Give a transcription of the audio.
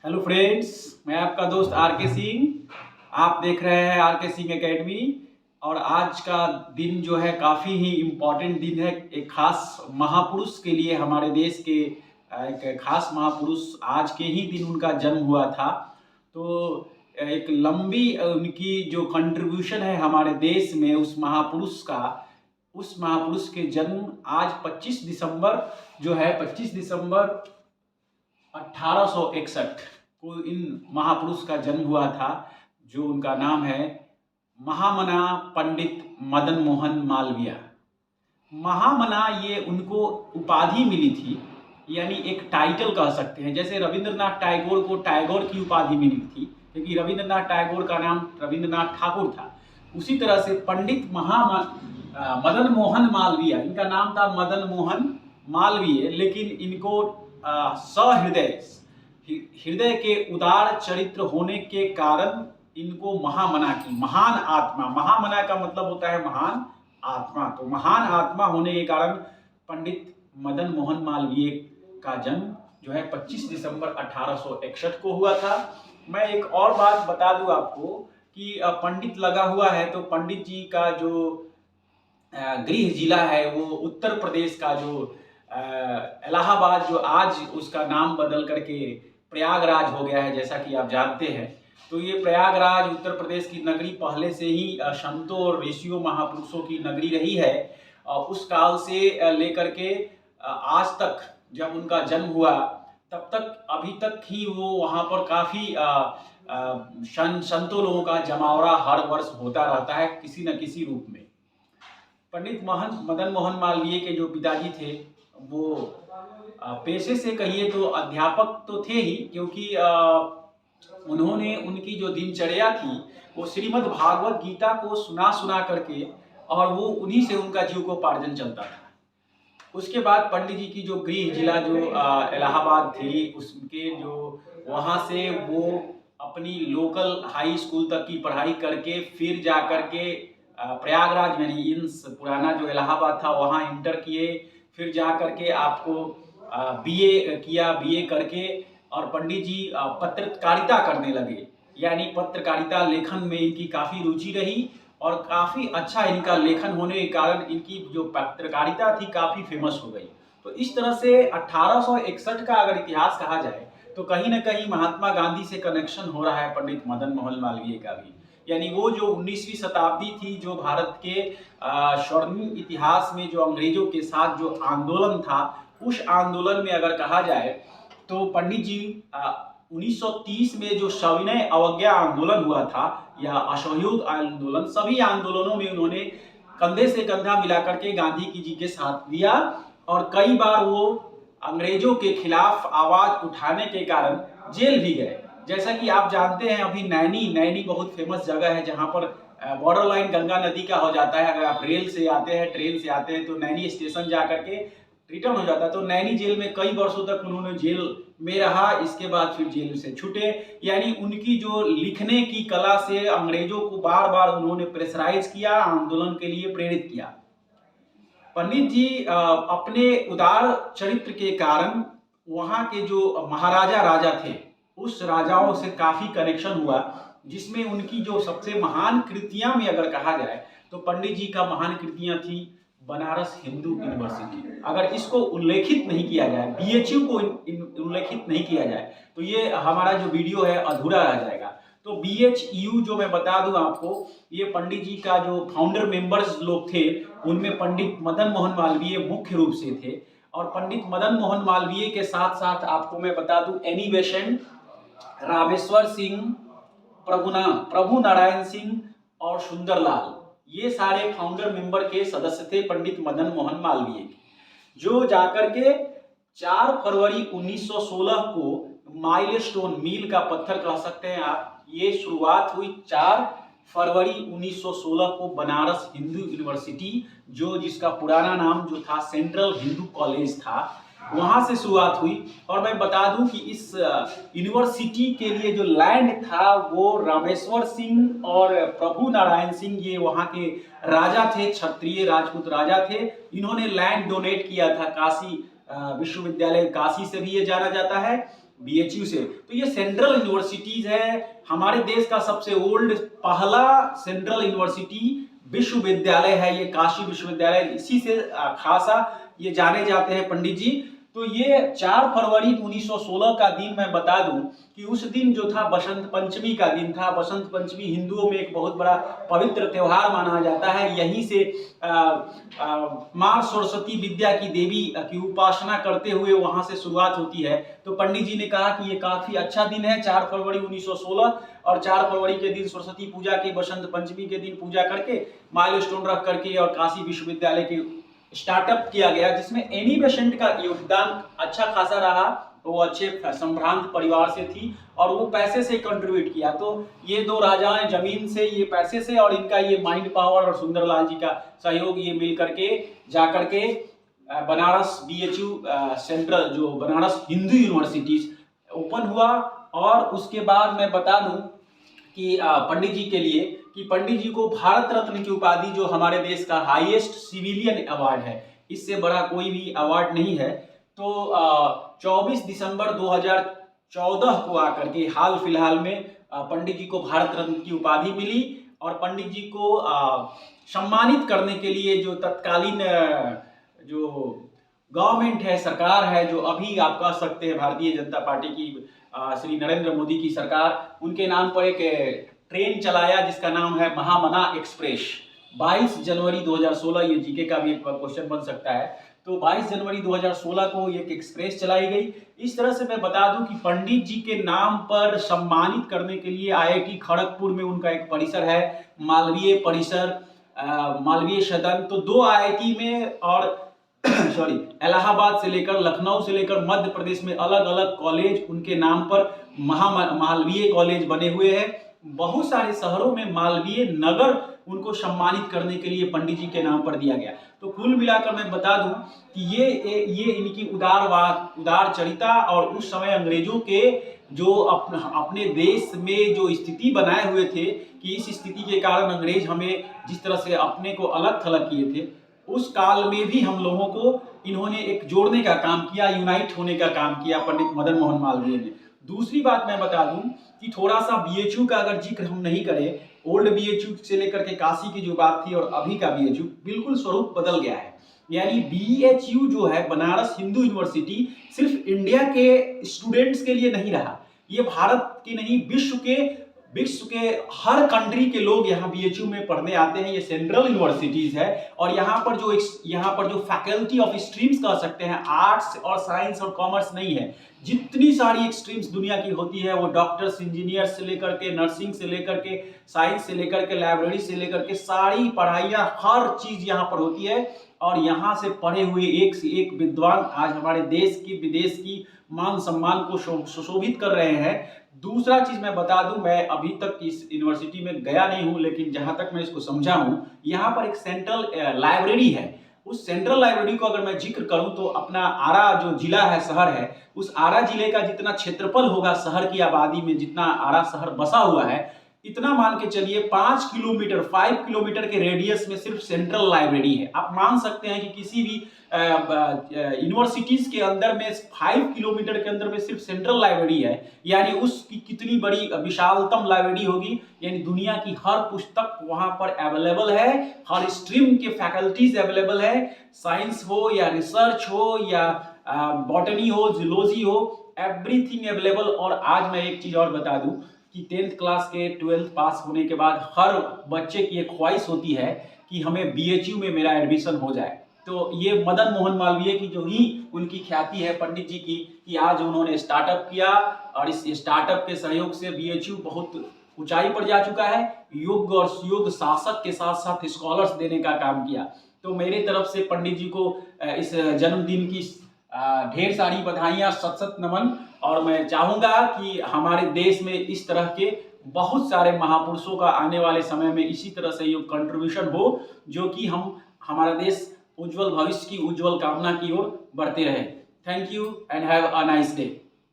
Hello friends, मैं आपका दोस्त आर के सिंह। आप देख रहे हैं आर के सिंह एकेडमी। और आज का दिन जो है काफ़ी ही इम्पोर्टेंट दिन है। एक खास महापुरुष के लिए, हमारे देश के एक खास महापुरुष, आज के ही दिन उनका जन्म हुआ था। तो एक लंबी उनकी जो कंट्रीब्यूशन है हमारे देश में, उस महापुरुष के जन्म आज 25 दिसंबर जो है 25 दिसंबर 1861 को इन महापुरुष का जन्म हुआ था। जो उनका नाम है महामना पंडित मदन मोहन मालवीय। महामना ये उनको उपाधि मिली थी, यानी एक टाइटल कह सकते हैं। जैसे रविंद्रनाथ टैगोर को टैगोर की उपाधि मिली थी, क्योंकि रविंद्रनाथ टैगोर का नाम रविंद्रनाथ ठाकुर था। उसी तरह से पंडित मदन मोहन मालवीय, इनका नाम था मदन मोहन मालवीय, लेकिन इनको सहृदय हृदय के उदार चरित्र होने के कारण इनको महामना की, महान आत्मा, महामना का मतलब होता है महान आत्मा। तो महान आत्मा होने के कारण पंडित मदन मोहन मालवीय का जन्म जो है 25 दिसंबर 1861 को हुआ था। मैं एक और बात बता दूं आपको कि पंडित लगा हुआ है, तो पंडित जी का जो गृह जिला है वो उत्तर प्रदेश का जो इलाहाबाद, जो आज उसका नाम बदल करके प्रयागराज हो गया है, जैसा कि आप जानते हैं। तो ये प्रयागराज उत्तर प्रदेश की नगरी पहले से ही संतों और ऋषियों महापुरुषों की नगरी रही है। उस काल से लेकर के आज तक, जब उनका जन्म हुआ तब तक, अभी तक ही वो वहाँ पर काफ़ी संतों लोगों का जमावड़ा हर वर्ष होता रहता है किसी न किसी रूप में। पंडित मदन मोहन मालवीय के जो पिताजी थे वो पेशे से कहिए तो अध्यापक तो थे ही, क्योंकि उन्होंने, उनकी जो दिनचर्या थी वो श्रीमद् भागवत गीता को सुना सुना करके, और वो उन्हीं से उनका जीविकोपार्जन चलता था। उसके बाद पंडित जी की जो गृह जिला जो इलाहाबाद थी, उसके जो वहाँ से वो अपनी लोकल हाई स्कूल तक की पढ़ाई करके फिर जा करके प्रयागराज, यानी इंस पुराना जो इलाहाबाद था वहाँ इंटर किए। फिर जा करके आपको बीए किया, बीए करके और पंडित जी पत्रकारिता करने लगे, यानी पत्रकारिता लेखन में इनकी काफ़ी रुचि रही और काफ़ी अच्छा इनका लेखन होने के कारण इनकी जो पत्रकारिता थी काफ़ी फेमस हो गई। तो इस तरह से 1861 का अगर इतिहास कहा जाए तो कहीं ना कहीं महात्मा गांधी से कनेक्शन हो रहा है पंडित मदन मोहन मालवीय का भी। यानी वो जो 19वीं शताब्दी थी, जो भारत के स्वर्णिम इतिहास में जो अंग्रेजों के साथ जो आंदोलन था, उस आंदोलन में अगर कहा जाए तो पंडित जी 1930 में जो सविनय अवज्ञा आंदोलन हुआ था या असहयोग आंदोलन, सभी आंदोलनों में उन्होंने कंधे से कंधा मिलाकर के गांधी जी के साथ दिया। और कई बार वो अंग्रेजों के खिलाफ आवाज उठाने के कारण जेल भी गए। जैसा कि आप जानते हैं, अभी नैनी बहुत फेमस जगह है जहां पर बॉर्डर लाइन गंगा नदी का हो जाता है। अगर आप रेल से आते हैं, ट्रेन से आते हैं, तो नैनी स्टेशन जा करके रिटर्न हो जाता है। तो नैनी जेल में कई वर्षों तक उन्होंने जेल में रहा, इसके बाद फिर जेल से छूटे। यानी उनकी जो लिखने की कला से अंग्रेजों को बार बार उन्होंने प्रेशराइज किया, आंदोलन के लिए प्रेरित किया। पंडित जी अपने उदार चरित्र के कारण वहाँ के जो महाराजा राजा थे, उस राजाओं से काफी कनेक्शन हुआ, जिसमें उनकी जो सबसे महान कृतियां में अगर कहा जाए तो पंडित जी का महान कृतियां थी बनारस हिंदू यूनिवर्सिटी। अगर इसको उल्लेखित नहीं किया जाए, बीएचयू को उल्लेखित नहीं किया जाए, तो ये हमारा जो वीडियो है अधूरा रह जाएगा। तो बीएचयू जो मैं बता दूं आपको, ये पंडित जी का जो फाउंडर मेंबर्स लोग थे, उनमें पंडित मदन मोहन मालवीय मुख्य रूप से थे। और पंडित मदन मोहन मालवीय के साथ साथ आपको मैं बता दूं एनी बेसेंट, रामेश्वर सिंह, प्रभु नारायण सिंह और सुंदरलाल, ये सारे फाउंडर मेंबर के सदस्य थे पंडित मदन मोहन मालवीय, जो जाकर के 4 फरवरी 1916 को माइलस्टोन, मील का पत्थर कह सकते हैं आप, ये शुरुआत हुई 4 फरवरी 1916 को बनारस हिंदू यूनिवर्सिटी, जो जिसका पुराना नाम जो था सेंट्रल हिंदू कॉलेज था, वहां से शुरुआत हुई। और मैं बता दूं कि इस यूनिवर्सिटी के लिए जो लैंड था वो रामेश्वर सिंह और प्रभु नारायण सिंह, ये वहां के राजा थे, क्षत्रिय राजपूत राजा थे। इन्होंने लैंड डोनेट किया था। काशी विश्वविद्यालय काशी से भी ये जाना जाता है। बीएचयू से। तो ये सेंट्रल यूनिवर्सिटीज है, हमारे देश का सबसे ओल्ड पहला सेंट्रल यूनिवर्सिटी विश्वविद्यालय है ये काशी विश्वविद्यालय, इसी से खासा ये जाने जाते हैं पंडित जी। तो ये 4 फरवरी 1916 का दिन मैं बता दूं कि उस दिन जो था बसंत पंचमी का दिन था। बसंत पंचमी हिंदुओं में एक बहुत बड़ा पवित्र त्योहार माना जाता है। यहीं से माँ सरस्वती विद्या की देवी की उपासना करते हुए वहां से शुरुआत होती है। तो पंडित जी ने कहा कि ये काफी अच्छा दिन है 4 फरवरी 1916, और 4 फरवरी के दिन सरस्वती पूजा की, बसंत पंचमी के दिन पूजा करके माइलस्टोन रख करके और काशी विश्वविद्यालय के स्टार्टअप किया गया, जिसमें एनी बेसेंट का योगदान अच्छा खासा रहा। वो अच्छे संभ्रांत परिवार से थी और वो पैसे से कंट्रीब्यूट किया। तो ये दो राजाएं जमीन से, ये पैसे से, और इनका ये माइंड पावर और सुंदरलाल जी का सहयोग, ये मिल करके जा करके बनारस बीएचयू सेंट्रल जो बनारस हिंदू यूनिवर्सिटीज ओपन हुआ। और उसके बाद मैं बता दूं कि पंडित जी के लिए कि पंडित जी को भारत रत्न की उपाधि, जो हमारे देश का हाईएस्ट सिविलियन अवार्ड है, इससे बड़ा कोई भी अवार्ड नहीं है। तो 24 दिसंबर 2014 को आकर के हाल फिलहाल में पंडित जी को भारत रत्न की उपाधि मिली। और पंडित जी को सम्मानित करने के लिए जो तत्कालीन जो गवर्नमेंट है, सरकार है, जो अभी आप कह सकते हैं भारतीय जनता पार्टी की श्री नरेंद्र मोदी की सरकार, उनके नाम पर एक ट्रेन चलाया जिसका नाम है महामना एक्सप्रेस। 22 जनवरी 2016, ये जीके का भी एक क्वेश्चन बन सकता है। तो 22 जनवरी 2016 को एक एक्सप्रेस चलाई गई। इस तरह से मैं बता दूं कि पंडित जी के नाम पर सम्मानित करने के लिए आईआईटी खड़गपुर में उनका एक परिसर है, मालवीय परिसर, मालवीय सदन। तो 2 आईआईटी में और सॉरी इलाहाबाद से लेकर, लखनऊ से लेकर मध्य प्रदेश में अलग अलग कॉलेज उनके नाम पर मालवीय कॉलेज बने हुए हैं। बहुत सारे शहरों में मालवीय नगर उनको सम्मानित करने के लिए पंडित जी के नाम पर दिया गया। तो कुल मिलाकर मैं बता दूं कि ये इनकी उदार चरिता, और उस समय अंग्रेजों के जो अपने देश में जो स्थिति बनाए हुए थे, कि इस स्थिति के कारण अंग्रेज हमें जिस तरह से अपने को अलग थलग किए थे, उस काल में भी हम लोगों को इन्होंने एक जोड़ने का काम किया, यूनाइट होने का काम किया पंडित मदन मोहन मालवीय ने। दूसरी बात मैं बता दूं कि थोड़ा सा बीएचयू का अगर जिक्र हम नहीं करें, ओल्ड बीएचयू से लेकर के काशी की जो बात थी और अभी का बीएचयू, बिल्कुल स्वरूप बदल गया है। यानी बीएचयू जो है बनारस हिंदू यूनिवर्सिटी सिर्फ इंडिया के स्टूडेंट्स के लिए नहीं रहा, ये भारत के नहीं विश्व के हर कंट्री के लोग यहाँ बीएचयू में पढ़ने आते हैं। ये सेंट्रल यूनिवर्सिटीज है, और यहाँ पर जो फैकल्टी ऑफ स्ट्रीम्स कह सकते हैं, आर्ट्स और साइंस और कॉमर्स नहीं है, जितनी सारी स्ट्रीम्स दुनिया की होती है, वो डॉक्टर्स, इंजीनियर्स से लेकर के, नर्सिंग से लेकर के, साइंस से लेकर के, लाइब्रेरी से लेकर के, सारी पढ़ाइयाँ, हर चीज यहाँ पर होती है। और यहाँ से पढ़े हुए एक से एक विद्वान आज हमारे देश की, विदेश की मान सम्मान को सुशोभित कर रहे हैं। दूसरा चीज मैं बता दूं, मैं अभी तक इस यूनिवर्सिटी में गया नहीं हूं, लेकिन जहां तक मैं इसको समझा हूं, यहाँ पर एक सेंट्रल लाइब्रेरी है। उस सेंट्रल लाइब्रेरी को अगर मैं जिक्र करूं तो अपना आरा जो जिला है, शहर है, उस आरा जिले का जितना क्षेत्रफल होगा शहर की आबादी में, जितना आरा शहर बसा हुआ है, इतना मान के चलिए 5 किलोमीटर के रेडियस में सिर्फ सेंट्रल लाइब्रेरी है। आप मान सकते हैं कि किसी भी यूनिवर्सिटीज के अंदर में 5 किलोमीटर के अंदर में सिर्फ सेंट्रल लाइब्रेरी है, यानी उसकी कितनी बड़ी विशालतम लाइब्रेरी होगी। यानी दुनिया की हर पुस्तक वहां पर अवेलेबल है, हर स्ट्रीम के फैकल्टीज अवेलेबल है, साइंस हो या रिसर्च हो या बॉटनी हो, जूलॉजी हो, एवरीथिंग अवेलेबल। और आज मैं एक चीज और बता दूं कि 10th क्लास के 12th पास होने के बाद हर बच्चे की एक ख्वाहिश होती है कि हमें बीएचयू में मेरा एडमिशन हो जाए। तो ये मदन मोहन मालवीय की जो ही उनकी ख्याति है पंडित जी की, कि आज उन्होंने स्टार्टअप किया, और इस स्टार्टअप के सहयोग से बीएचयू बहुत ऊंचाई पर जा चुका है। योग और योग शासक के साथ साथ स्कॉलर्स देने का काम किया। तो मेरे तरफ से पंडित जी को इस जन्मदिन की ढेर सारी बधाइयाँ, सत सत नमन। और मैं चाहूंगा कि हमारे देश में इस तरह के बहुत सारे महापुरुषों का आने वाले समय में इसी तरह से योग कंट्रीब्यूशन हो, जो कि हमारा देश उज्जवल भविष्य की उज्जवल कामना की ओर बढ़ते रहे। Thank you and have a nice day.